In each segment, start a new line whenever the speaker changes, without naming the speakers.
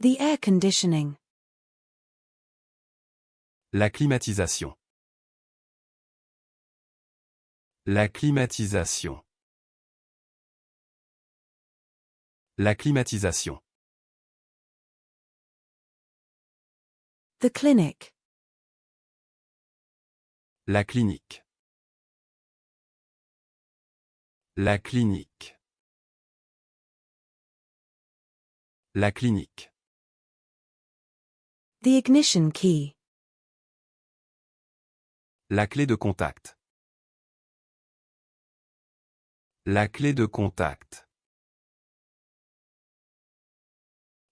The air conditioning.
La climatisation. La climatisation. La climatisation.
The clinic.
La clinique. La clinique. La clinique.
The ignition key.
La clé de contact. La clé de contact.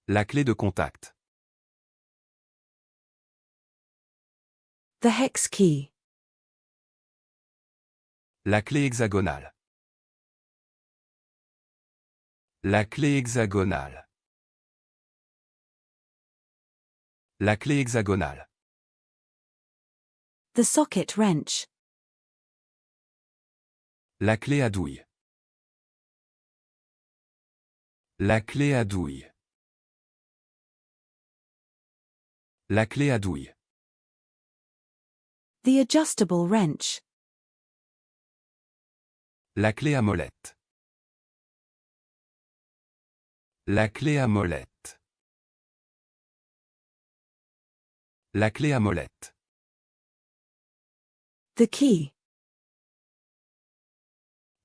La clé de contact.
The hex key.
La clé hexagonale. La clé hexagonale. La clé hexagonale.
The socket wrench.
La clé à douille. La clé à douille. La clé à douille.
The adjustable wrench.
La clé à molette. La clé à molette. La clé à molette.
The key.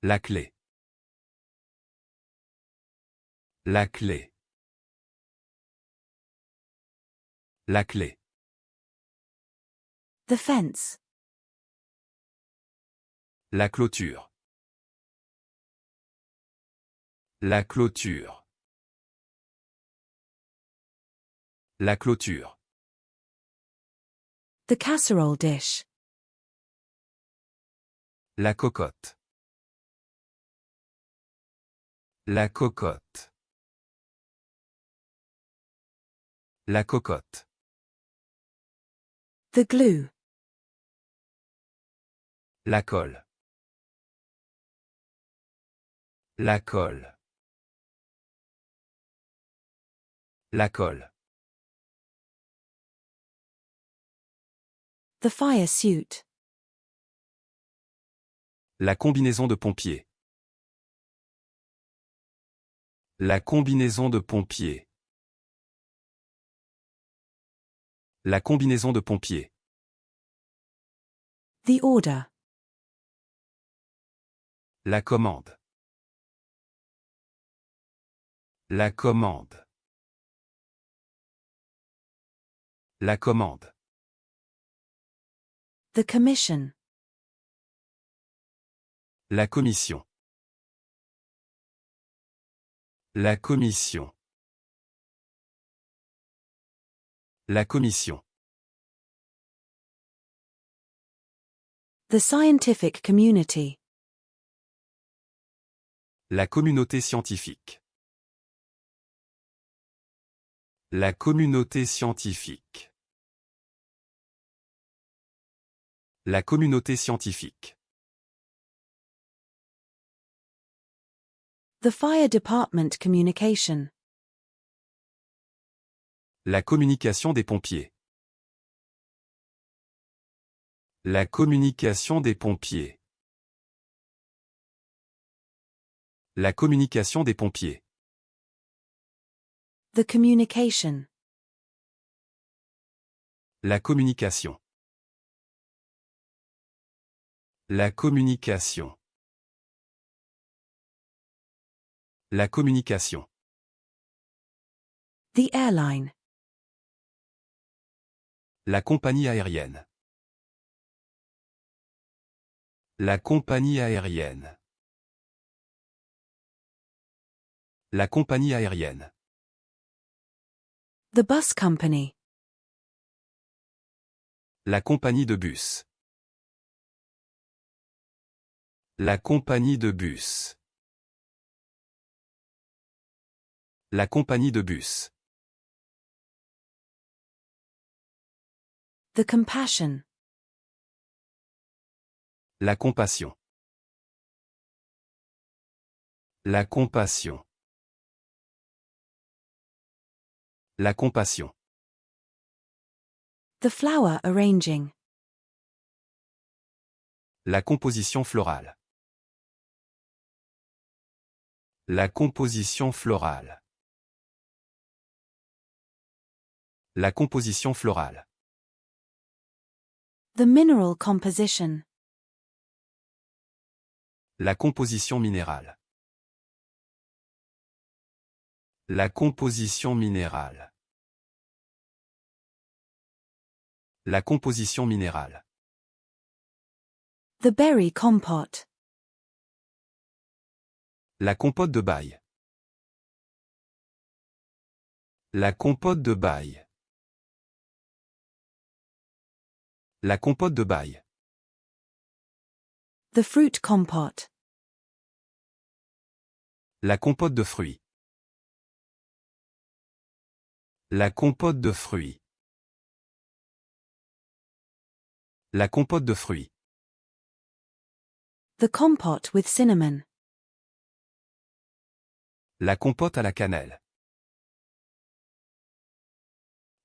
La clé. La clé. La clé.
The fence.
La clôture. La clôture. La clôture.
The casserole dish.
La cocotte. La cocotte. La cocotte.
The glue.
La colle. La colle. La colle.
The fire suit.
La combinaison de pompier. La combinaison de pompier. La combinaison de pompier.
The order.
La commande. La commande. La commande.
The commission.
La commission. La commission. La commission.
The scientific community.
La communauté scientifique. La communauté scientifique. La communauté scientifique.
The fire department communication.
La communication des pompiers. La communication des pompiers. La communication des pompiers.
The communication.
La communication. La communication. La communication.
The airline.
La compagnie aérienne. La compagnie aérienne. La compagnie aérienne.
The bus company.
La compagnie de bus. La compagnie de bus. La compagnie de bus.
The compassion.
La compassion. La compassion. La compassion.
The flower arranging.
La composition florale. La composition florale. La composition florale.
The mineral composition.
La composition minérale. La composition minérale. La composition minérale.
The berry compote.
La compote de baille. La compote de baille. La compote de baille.
The fruit compote.
La compote de fruits. La compote de fruits. La compote de fruits.
The compote with cinnamon.
La compote à la cannelle.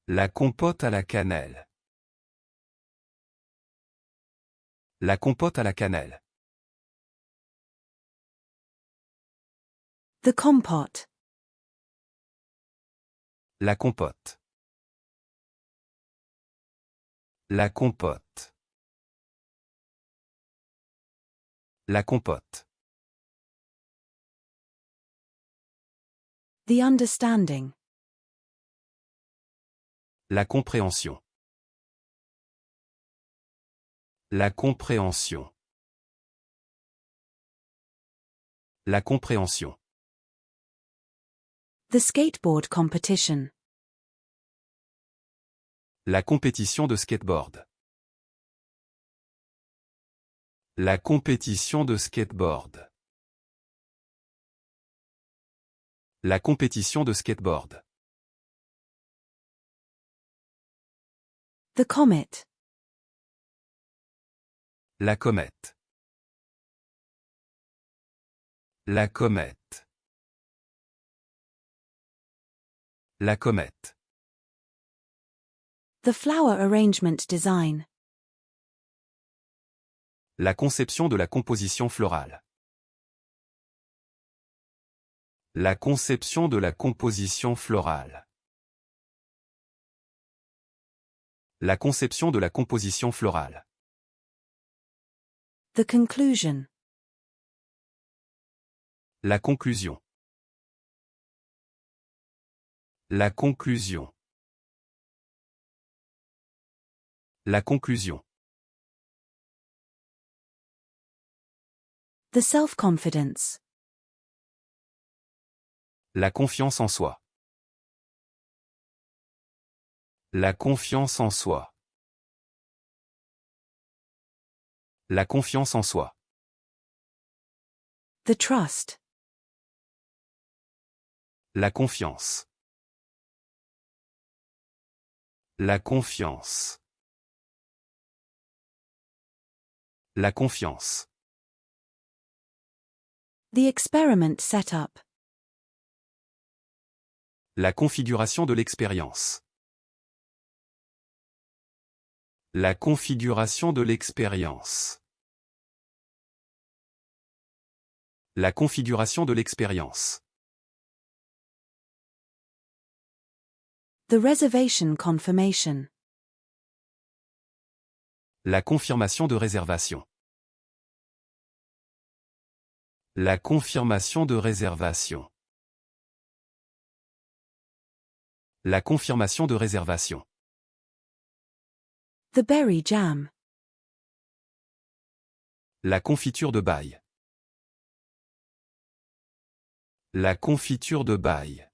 La compote à la cannelle. La compote à la cannelle.
The compote.
La compote. La compote. La compote.
The understanding.
La compréhension. La compréhension. La compréhension.
The skateboard competition.
La compétition de skateboard. La compétition de skateboard. La compétition de skateboard.
The comet.
La comète. La comète. La comète.
The flower arrangement design.
La conception de la composition florale. La conception de la composition florale. La conception de la composition florale.
The conclusion.
La conclusion. La conclusion. La conclusion.
The self-confidence.
La confiance en soi. La confiance en soi. La confiance en soi.
The trust.
La confiance. La confiance. La confiance.
The experiment setup.
La configuration de l'expérience. La configuration de l'expérience. La configuration de l'expérience.
The reservation confirmation.
La confirmation de réservation. La confirmation de réservation. La confirmation de réservation.
The berry jam.
La confiture de baille. La confiture de baille.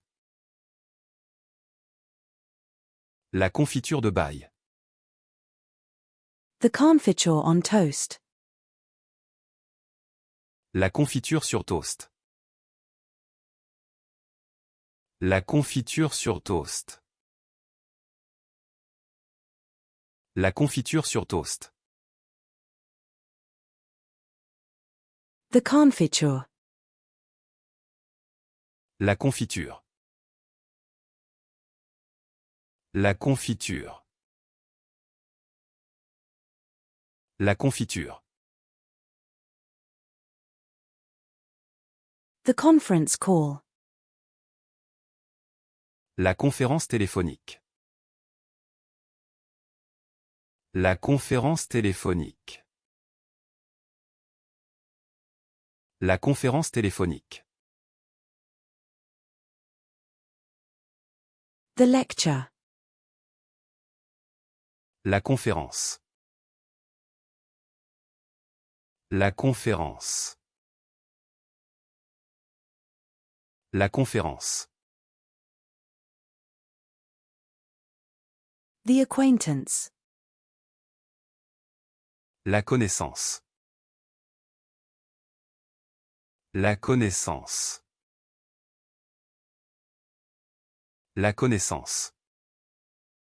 La confiture de baille.
The confiture on toast.
La confiture sur toast. La confiture sur toast. La confiture sur toast.
The confiture.
La confiture. La confiture. La confiture.
The conference call.
La conférence téléphonique. La conférence téléphonique. La conférence téléphonique.
The lecture.
La conférence. La conférence. La conférence.
The acquaintance.
La connaissance. La connaissance. La connaissance.